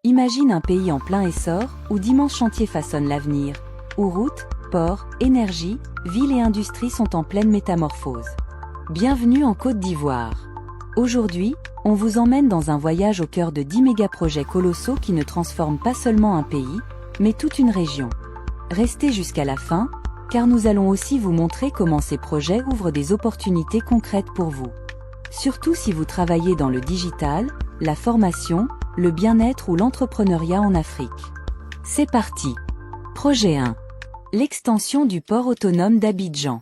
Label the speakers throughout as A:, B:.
A: Imagine un pays en plein essor, où d'immenses chantiers façonnent l'avenir, où routes, ports, énergie, villes et industries sont en pleine métamorphose. Bienvenue en Côte d'Ivoire. Aujourd'hui, on vous emmène dans un voyage au cœur de 10 mégaprojets colossaux qui ne transforment pas seulement un pays, mais toute une région. Restez jusqu'à la fin, car nous allons aussi vous montrer comment ces projets ouvrent des opportunités concrètes pour vous. Surtout si vous travaillez dans le digital, la formation, le bien-être ou l'entrepreneuriat en Afrique. C'est parti. Projet 1. L'extension du port autonome d'Abidjan.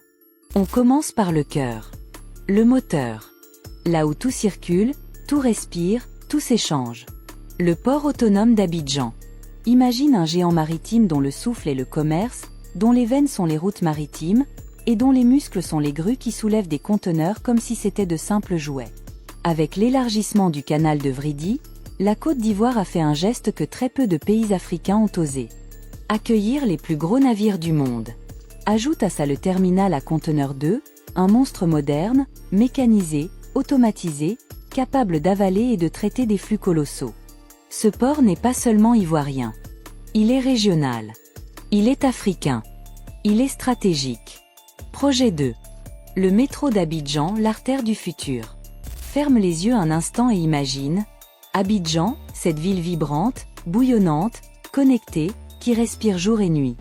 A: On commence par le cœur. Le moteur. Là où tout circule, tout respire, tout s'échange. Le port autonome d'Abidjan. Imagine un géant maritime dont le souffle est le commerce, dont les veines sont les routes maritimes, et dont les muscles sont les grues qui soulèvent des conteneurs comme si c'était de simples jouets. Avec l'élargissement du canal de Vridi, la Côte d'Ivoire a fait un geste que très peu de pays africains ont osé. Accueillir les plus gros navires du monde. Ajoute à ça le terminal à conteneurs 2, un monstre moderne, mécanisé, automatisé, capable d'avaler et de traiter des flux colossaux. Ce port n'est pas seulement ivoirien. Il est régional. Il est africain. Il est stratégique. Projet 2. Le métro d'Abidjan, l'artère du futur. Ferme les yeux un instant et imagine Abidjan, cette ville vibrante, bouillonnante, connectée, qui respire jour et nuit.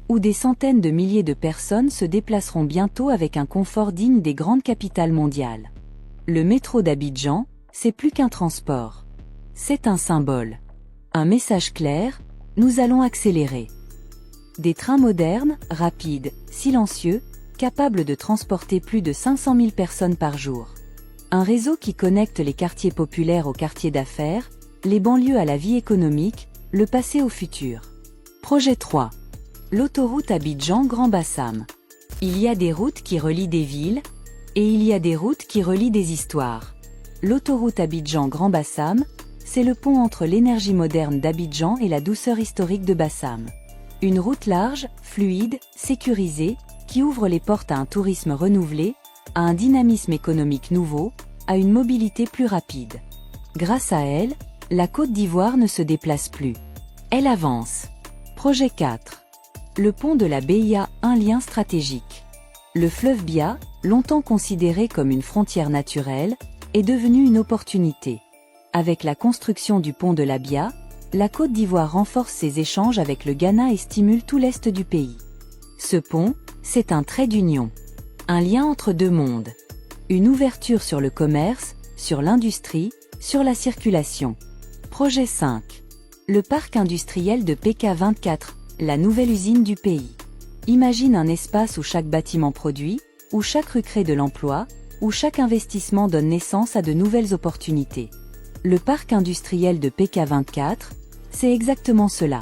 A: Où des centaines de milliers de personnes se déplaceront bientôt avec un confort digne des grandes capitales mondiales. Le métro d'Abidjan, c'est plus qu'un transport. C'est un symbole. Un message clair, nous allons accélérer. Des trains modernes, rapides, silencieux, capables de transporter plus de 500 000 personnes par jour. Un réseau qui connecte les quartiers populaires aux quartiers d'affaires, les banlieues à la vie économique, le passé au futur. Projet 3. L'autoroute Abidjan-Grand Bassam. Il y a des routes qui relient des villes, et il y a des routes qui relient des histoires. L'autoroute Abidjan-Grand Bassam, c'est le pont entre l'énergie moderne d'Abidjan et la douceur historique de Bassam. Une route large, fluide, sécurisée, qui ouvre les portes à un tourisme renouvelé, à un dynamisme économique nouveau, à une mobilité plus rapide. Grâce à elle, la Côte d'Ivoire ne se déplace plus. Elle avance. Projet 4. Le pont de la Beïa, un lien stratégique. Le fleuve Bia, longtemps considéré comme une frontière naturelle, est devenu une opportunité. Avec la construction du pont de la Bia, la Côte d'Ivoire renforce ses échanges avec le Ghana et stimule tout l'est du pays. Ce pont, c'est un trait d'union. Un lien entre deux mondes. Une ouverture sur le commerce, sur l'industrie, sur la circulation. Projet 5. Le parc industriel de PK24, la nouvelle usine du pays. Imagine un espace où chaque bâtiment produit, où chaque rue crée de l'emploi, où chaque investissement donne naissance à de nouvelles opportunités. Le parc industriel de PK24, c'est exactement cela.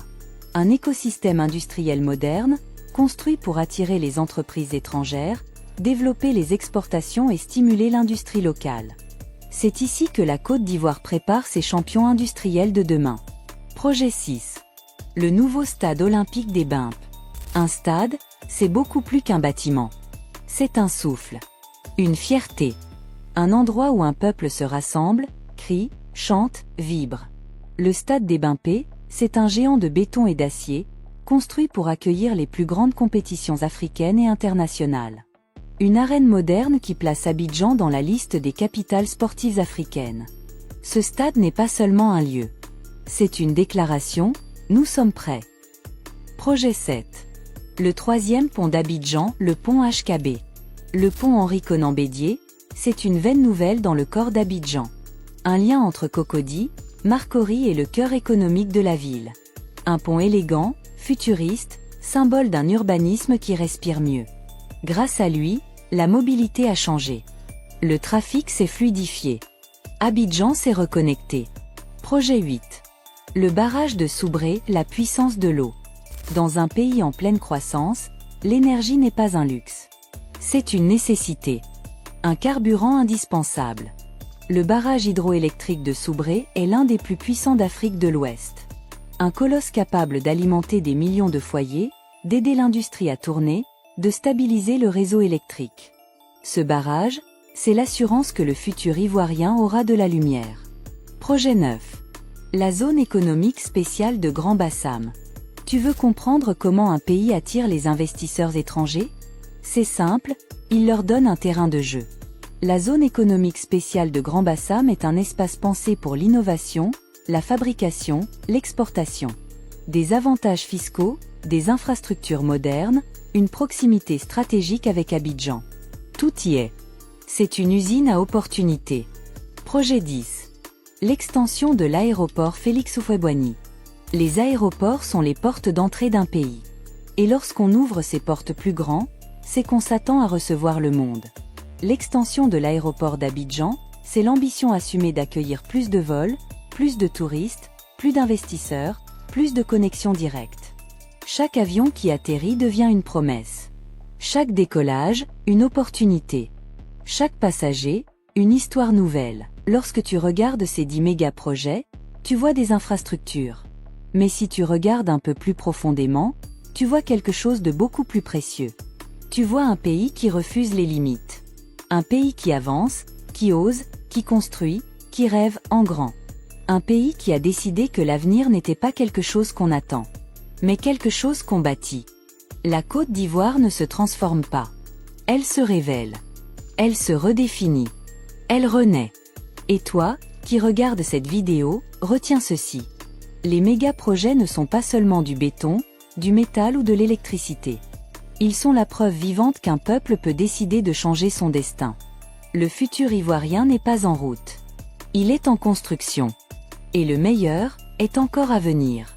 A: Un écosystème industriel moderne, construit pour attirer les entreprises étrangères, développer les exportations et stimuler l'industrie locale. C'est ici que la Côte d'Ivoire prépare ses champions industriels de demain. Projet 6. Le nouveau stade olympique des Bimpes. Un stade, c'est beaucoup plus qu'un bâtiment. C'est un souffle. Une fierté. Un endroit où un peuple se rassemble, crie, chante, vibre. Le stade des Bimpes, c'est un géant de béton et d'acier, construit pour accueillir les plus grandes compétitions africaines et internationales. Une arène moderne qui place Abidjan dans la liste des capitales sportives africaines. Ce stade n'est pas seulement un lieu. C'est une déclaration, nous sommes prêts. Projet 7. Le troisième pont d'Abidjan, le pont HKB. Le pont Henri-Konan Bédié, c'est une veine nouvelle dans le corps d'Abidjan. Un lien entre Cocody, Marcory et le cœur économique de la ville. Un pont élégant, futuriste, symbole d'un urbanisme qui respire mieux. Grâce à lui, la mobilité a changé. Le trafic s'est fluidifié. Abidjan s'est reconnecté. Projet 8. Le barrage de Soubré, la puissance de l'eau. Dans un pays en pleine croissance, l'énergie n'est pas un luxe. C'est une nécessité. Un carburant indispensable. Le barrage hydroélectrique de Soubré est l'un des plus puissants d'Afrique de l'Ouest. Un colosse capable d'alimenter des millions de foyers, d'aider l'industrie à tourner, de stabiliser le réseau électrique. Ce barrage, c'est l'assurance que le futur ivoirien aura de la lumière. Projet 9. La zone économique spéciale de Grand Bassam. Tu veux comprendre comment un pays attire les investisseurs étrangers? C'est simple, il leur donne un terrain de jeu. La zone économique spéciale de Grand Bassam est un espace pensé pour l'innovation, la fabrication, l'exportation. Des avantages fiscaux, des infrastructures modernes, une proximité stratégique avec Abidjan. Tout y est. C'est une usine à opportunités. Projet 10. L'extension de l'aéroport Félix Houphouët-Boigny. Les aéroports sont les portes d'entrée d'un pays. Et lorsqu'on ouvre ces portes plus grands, c'est qu'on s'attend à recevoir le monde. L'extension de l'aéroport d'Abidjan, c'est l'ambition assumée d'accueillir plus de vols, plus de touristes, plus d'investisseurs, plus de connexions directes. Chaque avion qui atterrit devient une promesse. Chaque décollage, une opportunité. Chaque passager, une histoire nouvelle. Lorsque tu regardes ces 10 méga-projets, tu vois des infrastructures. Mais si tu regardes un peu plus profondément, tu vois quelque chose de beaucoup plus précieux. Tu vois un pays qui refuse les limites. Un pays qui avance, qui ose, qui construit, qui rêve en grand. Un pays qui a décidé que l'avenir n'était pas quelque chose qu'on attend, mais quelque chose qu'on bâtit. La Côte d'Ivoire ne se transforme pas. Elle se révèle. Elle se redéfinit. Elle renaît. Et toi, qui regardes cette vidéo, retiens ceci. Les méga-projets ne sont pas seulement du béton, du métal ou de l'électricité. Ils sont la preuve vivante qu'un peuple peut décider de changer son destin. Le futur ivoirien n'est pas en route. Il est en construction. Et le meilleur est encore à venir.